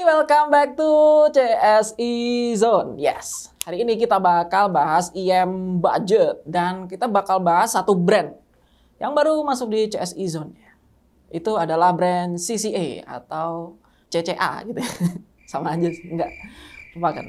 welcome back to CSI Zone. Yes, hari ini kita bakal bahas IM budget dan kita bakal bahas satu brand yang baru masuk di CSI Zone. Itu adalah brand CCA atau CCA gitu. Sama aja sih, enggak. Lupakan.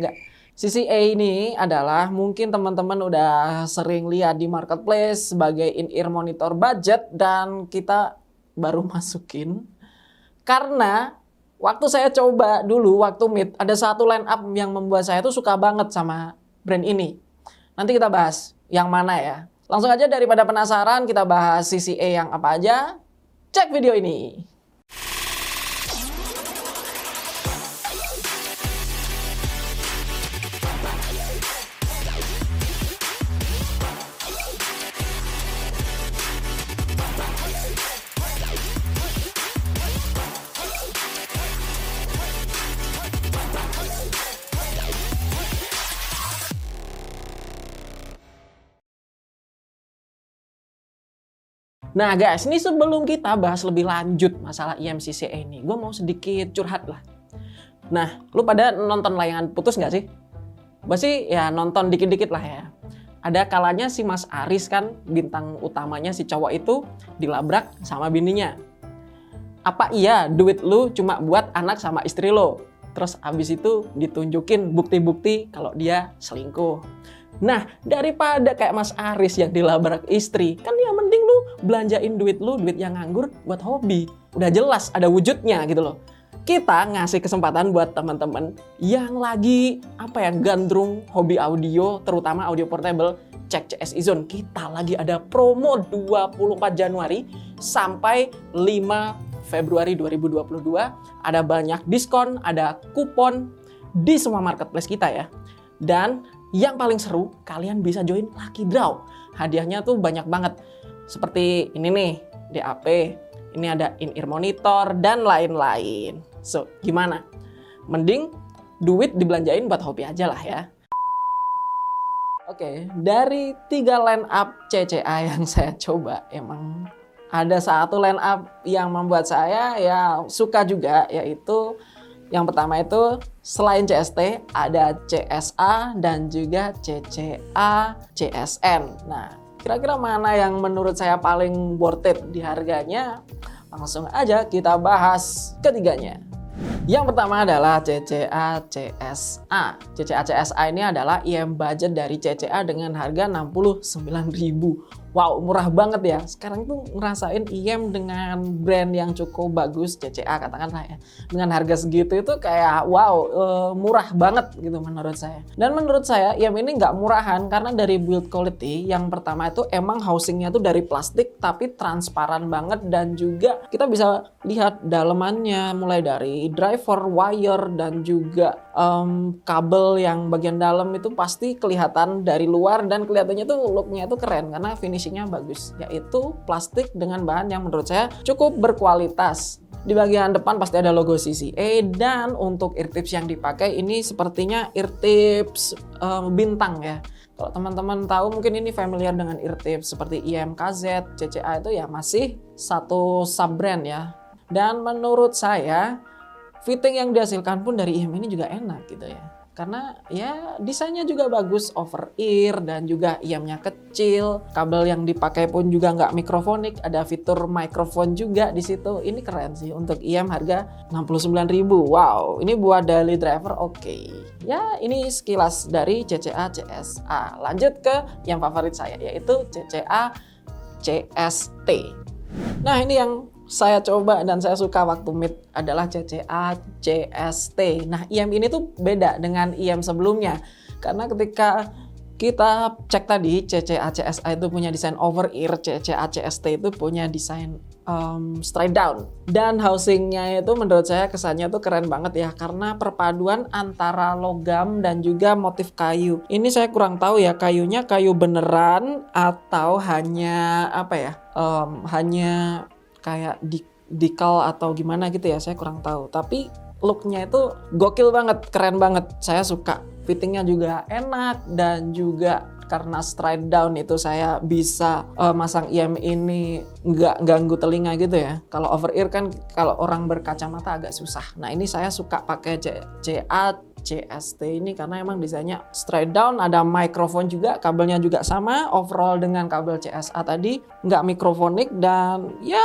Enggak. CCA ini adalah mungkin teman-teman udah sering lihat di marketplace sebagai in-ear monitor budget dan kita baru masukin karena waktu saya coba dulu waktu meet ada satu line up yang membuat saya tuh suka banget sama brand ini. Nanti kita bahas yang mana ya. Langsung aja daripada penasaran kita bahas CCA yang apa aja. Cek video ini. Nah guys, ini sebelum kita bahas lebih lanjut masalah IMCCA ini, gue mau sedikit curhat lah. Nah, lu pada nonton Layangan Putus nggak sih? Gue sih ya nonton dikit-dikit lah ya. Ada kalanya si Mas Aris kan, bintang utamanya si cowok itu dilabrak sama bininya. Apa iya duit lu cuma buat anak sama istri lo? Terus abis itu ditunjukin bukti-bukti kalau dia selingkuh. Nah, daripada kayak Mas Aris yang dilabrak istri, kan ya mending lu belanjain duit lu, duit yang nganggur buat hobi. Udah jelas ada wujudnya gitu loh. Kita ngasih kesempatan buat teman-teman yang lagi gandrung hobi audio, terutama audio portable, cek CSI Zone. Kita lagi ada promo 24 Januari sampai 5 Februari 2022. Ada banyak diskon, ada kupon di semua marketplace kita ya. Dan yang paling seru, kalian bisa join Lucky Draw. Hadiahnya tuh banyak banget. Seperti ini nih, DAP. Ini ada in-ear monitor dan lain-lain. So, gimana? Mending duit dibelanjain buat hobi aja lah ya. Oke, dari 3 line up CCA yang saya coba, emang ada satu line up yang membuat saya ya suka juga, yaitu yang pertama itu selain CST ada CSA dan juga CCA CSN. Nah, kira-kira mana yang menurut saya paling worth it di harganya? Langsung aja kita bahas ketiganya. Yang pertama adalah CCA CSA. CCA CSA ini adalah IM budget dari CCA dengan harga 69.000. Wow, murah banget ya. Sekarang tuh ngerasain IM dengan brand yang cukup bagus, CCA katakanlah ya. Dengan harga segitu itu kayak wow, murah banget gitu menurut saya. Dan menurut saya IM ini nggak murahan karena dari build quality yang pertama itu emang housingnya tuh dari plastik tapi transparan banget dan juga kita bisa lihat dalemannya mulai dari driver, wire dan juga kabel yang bagian dalam itu pasti kelihatan dari luar dan kelihatannya tuh looknya itu keren karena finishingnya bagus, yaitu plastik dengan bahan yang menurut saya cukup berkualitas. Di bagian depan pasti ada logo CCA dan untuk ear tips yang dipakai ini sepertinya ear tips bintang ya. Kalau teman-teman tahu mungkin ini familiar dengan ear tips seperti IMKZ, CCA itu ya masih satu sub brand ya. Dan menurut saya fitting yang dihasilkan pun dari IM ini juga enak gitu ya. Karena ya desainnya juga bagus, over ear dan juga IM-nya kecil. Kabel yang dipakai pun juga nggak mikrofonik, ada fitur mikrofon juga di situ. Ini keren sih untuk IM harga 69.000. Wow, ini buat daily driver oke. Ya, ini sekilas dari CCA CSA. Lanjut ke yang favorit saya yaitu CCA CST. Nah, ini yang saya coba dan saya suka waktu meet adalah CCA CST. Nah, IM ini tuh beda dengan IM sebelumnya. Karena ketika kita cek tadi, CCA CSA itu punya desain over ear, CCA CST itu punya desain straight down. Dan housingnya itu menurut saya kesannya tuh keren banget ya. Karena perpaduan antara logam dan juga motif kayu. Ini saya kurang tahu ya, kayunya kayu beneran atau hanya hanya kayak decal atau gimana gitu ya, saya kurang tahu. Tapi looknya itu gokil banget, keren banget. Saya suka. Fittingnya juga enak dan juga karena straight down itu saya bisa masang IM ini nggak ganggu telinga gitu ya. Kalau over ear kan kalau orang berkacamata agak susah. Nah ini saya suka pakai CA CST ini karena emang desainnya straight down, ada mikrofon juga, kabelnya juga sama, overall dengan kabel CSA tadi, nggak mikrofonik, dan ya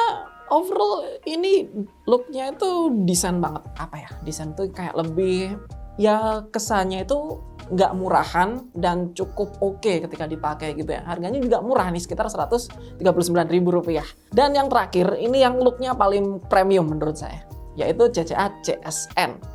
overall ini looknya itu desain banget. Apa ya, desain tuh kayak lebih, ya kesannya itu nggak murahan dan cukup oke ketika dipakai gitu ya. Harganya juga murah nih, sekitar Rp139.000. Dan yang terakhir, ini yang looknya paling premium menurut saya, yaitu CCA CSN.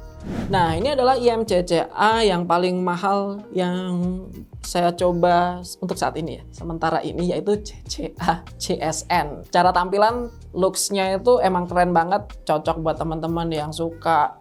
Nah ini adalah IM CCA yang paling mahal yang saya coba untuk saat ini ya, sementara ini, yaitu CCA CSN. Cara tampilan looks-nya itu emang keren banget, cocok buat teman-teman yang suka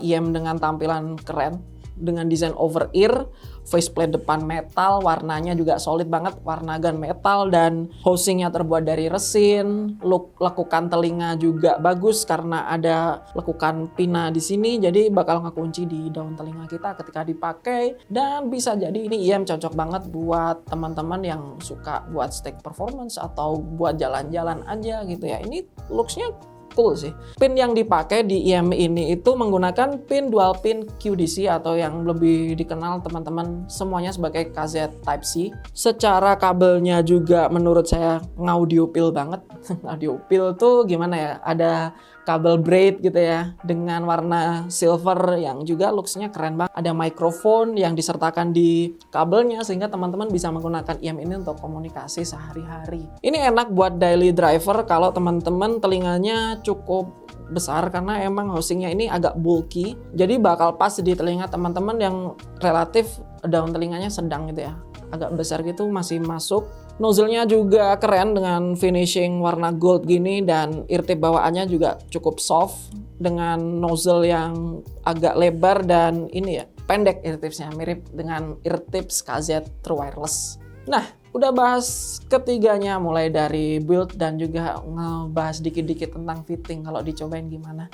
IM dengan tampilan keren, dengan desain over ear, faceplate depan metal, warnanya juga solid banget, warna gun metal, dan housingnya terbuat dari resin. Lekukan telinga juga bagus karena ada lekukan pina di sini, jadi bakal ngekunci di daun telinga kita ketika dipakai. Dan bisa jadi ini IM cocok banget buat teman-teman yang suka buat stage performance atau buat jalan-jalan aja gitu ya. Ini looks-nya cool sih. Pin yang dipakai di IM ini itu menggunakan pin dual pin QDC atau yang lebih dikenal teman-teman semuanya sebagai KZ Type C. Secara kabelnya juga menurut saya ngaudiopil banget. Audiopil tuh gimana ya? Ada kabel braid gitu ya dengan warna silver yang juga looks-nya keren banget. Ada mikrofon yang disertakan di kabelnya sehingga teman-teman bisa menggunakan IM ini untuk komunikasi sehari-hari. Ini enak buat daily driver kalau teman-teman telinganya cukup besar karena emang housingnya ini agak bulky. Jadi bakal pas di telinga teman-teman yang relatif daun telinganya sedang gitu ya. Agak besar gitu masih masuk. Nozzle-nya juga keren dengan finishing warna gold gini, dan ear tip bawaannya juga cukup soft dengan nozzle yang agak lebar dan ini ya pendek ear tipsnya, mirip dengan ear tips KZ True Wireless. Nah, udah bahas ketiganya mulai dari build dan juga ngebahas dikit-dikit tentang fitting kalau dicobain gimana.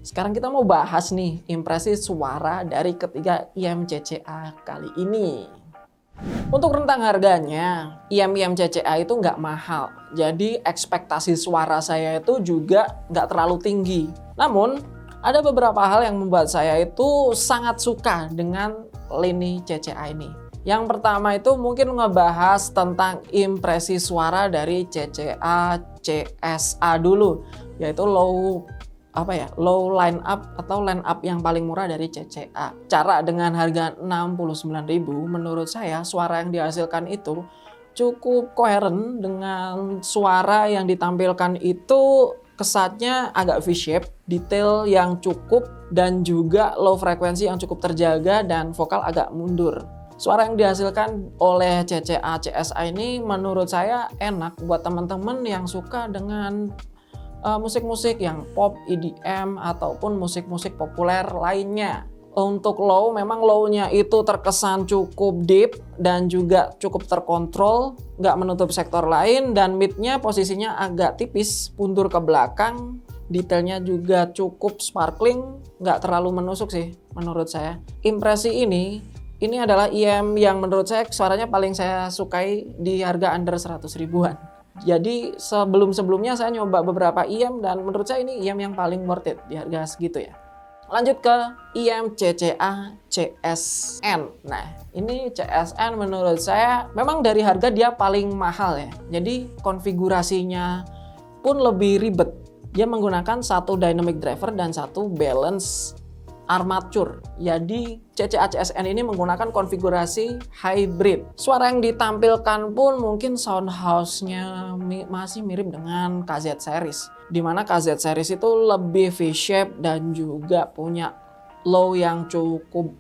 Sekarang kita mau bahas nih impresi suara dari ketiga IM CCA kali ini. Untuk rentang harganya, IM CCA itu nggak mahal. Jadi ekspektasi suara saya itu juga nggak terlalu tinggi. Namun, ada beberapa hal yang membuat saya itu sangat suka dengan lini CCA ini. Yang pertama itu mungkin ngebahas tentang impresi suara dari CCA CSA dulu, yaitu low line up atau line up yang paling murah dari CCA. Cara dengan harga 69.000, menurut saya suara yang dihasilkan itu cukup koheren dengan suara yang ditampilkan itu. Kesannya agak V-shape, detail yang cukup, dan juga low frekuensi yang cukup terjaga, dan vokal agak mundur. Suara yang dihasilkan oleh CCA CSA ini menurut saya enak buat teman-teman yang suka dengan musik-musik yang pop, EDM, ataupun musik-musik populer lainnya. Untuk low, memang low-nya itu terkesan cukup deep dan juga cukup terkontrol, nggak menutup sektor lain, dan mid-nya posisinya agak tipis, pundur ke belakang, detailnya juga cukup sparkling, nggak terlalu menusuk sih menurut saya. Impresi ini adalah IM yang menurut saya suaranya paling saya sukai di harga under 100 ribuan. Jadi sebelum-sebelumnya saya nyoba beberapa IM dan menurut saya ini IM yang paling worth it di harga segitu ya. Lanjut ke IM CCA CSN. Nah, ini CSN menurut saya memang dari harga dia paling mahal ya. Jadi konfigurasinya pun lebih ribet. Dia menggunakan satu dynamic driver dan satu balance armature. Jadi CCA CSN ini menggunakan konfigurasi hybrid. Suara yang ditampilkan pun mungkin sound house-nya masih mirip dengan KZ series, di mana KZ series itu lebih V-shape dan juga punya low yang cukup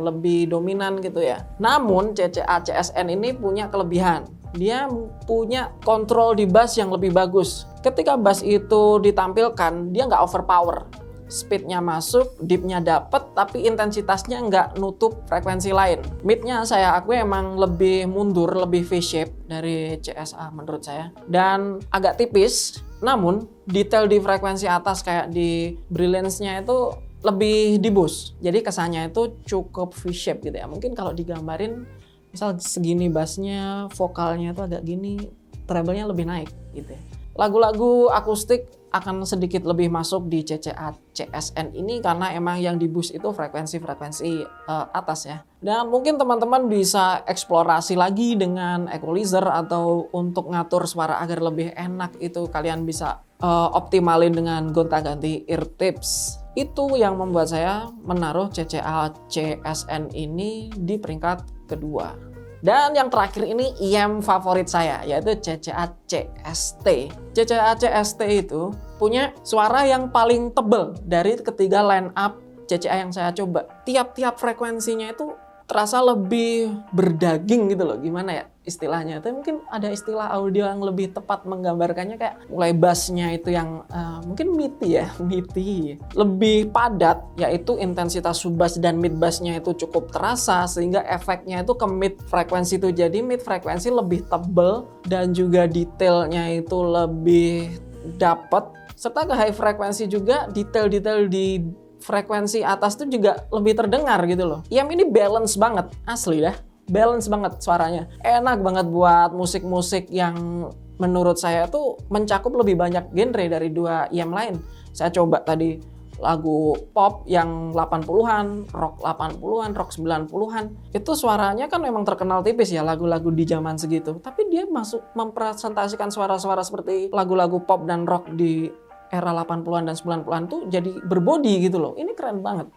lebih dominan gitu ya. Namun CCA CSN ini punya kelebihan. Dia punya kontrol di bass yang lebih bagus. Ketika bass itu ditampilkan, dia nggak overpower. Speednya masuk, deepnya dapet, tapi intensitasnya nggak nutup frekuensi lain. Midnya saya akui emang lebih mundur, lebih V-shape dari CSA menurut saya. Dan agak tipis, namun detail di frekuensi atas kayak di brilliance-nya itu lebih di boost. Jadi kesannya itu cukup V-shape gitu ya. Mungkin kalau digambarin Misal segini bassnya, vokalnya itu agak gini, treble-nya lebih naik gitu ya. Lagu-lagu akustik akan sedikit lebih masuk di CCA CSN ini karena emang yang di boost itu frekuensi-frekuensi atas ya. Dan mungkin teman-teman bisa eksplorasi lagi dengan equalizer atau untuk ngatur suara agar lebih enak itu kalian bisa optimalin dengan gonta-ganti ear tips. Itu yang membuat saya menaruh CCA CSN ini di peringkat kedua. Dan yang terakhir ini IM favorit saya, yaitu CCA CST. CCA CST itu punya suara yang paling tebal dari ketiga line up CCA yang saya coba. Tiap-tiap frekuensinya itu terasa lebih berdaging gitu loh, gimana ya istilahnya. Tapi mungkin ada istilah audio yang lebih tepat menggambarkannya, kayak mulai bassnya itu yang mungkin meaty ya, meaty. Lebih padat, yaitu intensitas sub-bass dan mid-bassnya itu cukup terasa, sehingga efeknya itu ke mid frekuensi itu. Jadi mid frekuensi lebih tebal dan juga detailnya itu lebih dapet. Serta ke high frekuensi juga detail-detail di frekuensi atas tuh juga lebih terdengar gitu loh. IM ini balance banget, asli dah. Balance banget suaranya. Enak banget buat musik-musik yang menurut saya tuh mencakup lebih banyak genre dari dua IM lain. Saya coba tadi lagu pop yang 80-an, rock 80-an, rock 90-an. Itu suaranya kan memang terkenal tipis ya lagu-lagu di zaman segitu. Tapi dia masuk mempresentasikan suara-suara seperti lagu-lagu pop dan rock di era 80-an dan 90-an tuh jadi berbody gitu loh. Ini keren banget.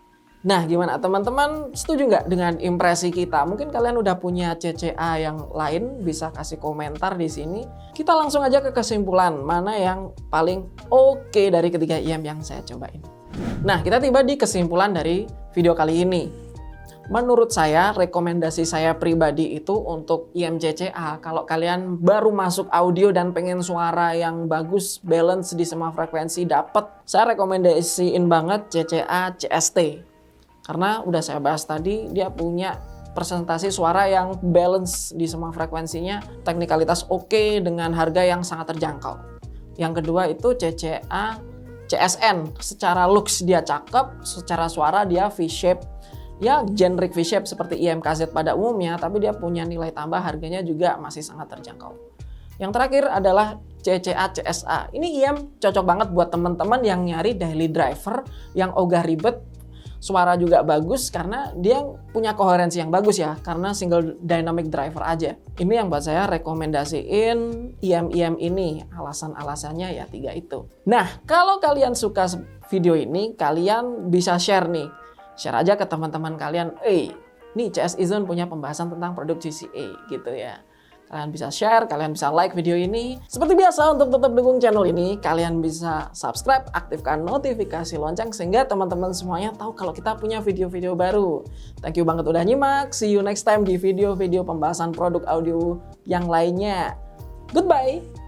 Nah, gimana teman-teman, setuju nggak dengan impresi kita? Mungkin kalian udah punya CCA yang lain, bisa kasih komentar di sini. Kita langsung aja ke kesimpulan, mana yang paling oke dari ketiga IM yang saya cobain. Nah, kita tiba di kesimpulan dari video kali ini. Menurut saya, rekomendasi saya pribadi itu untuk IM CCA. Kalau kalian baru masuk audio dan pengen suara yang bagus, balance di semua frekuensi dapet, saya rekomendasiin banget CCA CST. Karena udah saya bahas tadi, dia punya presentasi suara yang balance di semua frekuensinya, teknikalitas oke dengan harga yang sangat terjangkau. Yang kedua itu CCA CSN. Secara looks dia cakep, secara suara dia V-shape. Ya generic V-shape seperti IMKZ pada umumnya, tapi dia punya nilai tambah, harganya juga masih sangat terjangkau. Yang terakhir adalah CCA CSA. Ini IM cocok banget buat teman-teman yang nyari daily driver yang ogah ribet, suara juga bagus karena dia punya koherensi yang bagus ya, karena single dynamic driver aja. Ini yang buat saya rekomendasiin IM-IM ini. Alasan-alasannya ya 3 itu. Nah, kalau kalian suka video ini, kalian bisa share nih. Share aja ke teman-teman kalian, nih CS Izon punya pembahasan tentang produk GCA gitu ya. Kalian bisa share, kalian bisa like video ini. Seperti biasa, untuk tetap dukung channel ini, kalian bisa subscribe, aktifkan notifikasi lonceng sehingga teman-teman semuanya tahu kalau kita punya video-video baru. Thank you banget udah nyimak, see you next time di video-video pembahasan produk audio yang lainnya. Goodbye!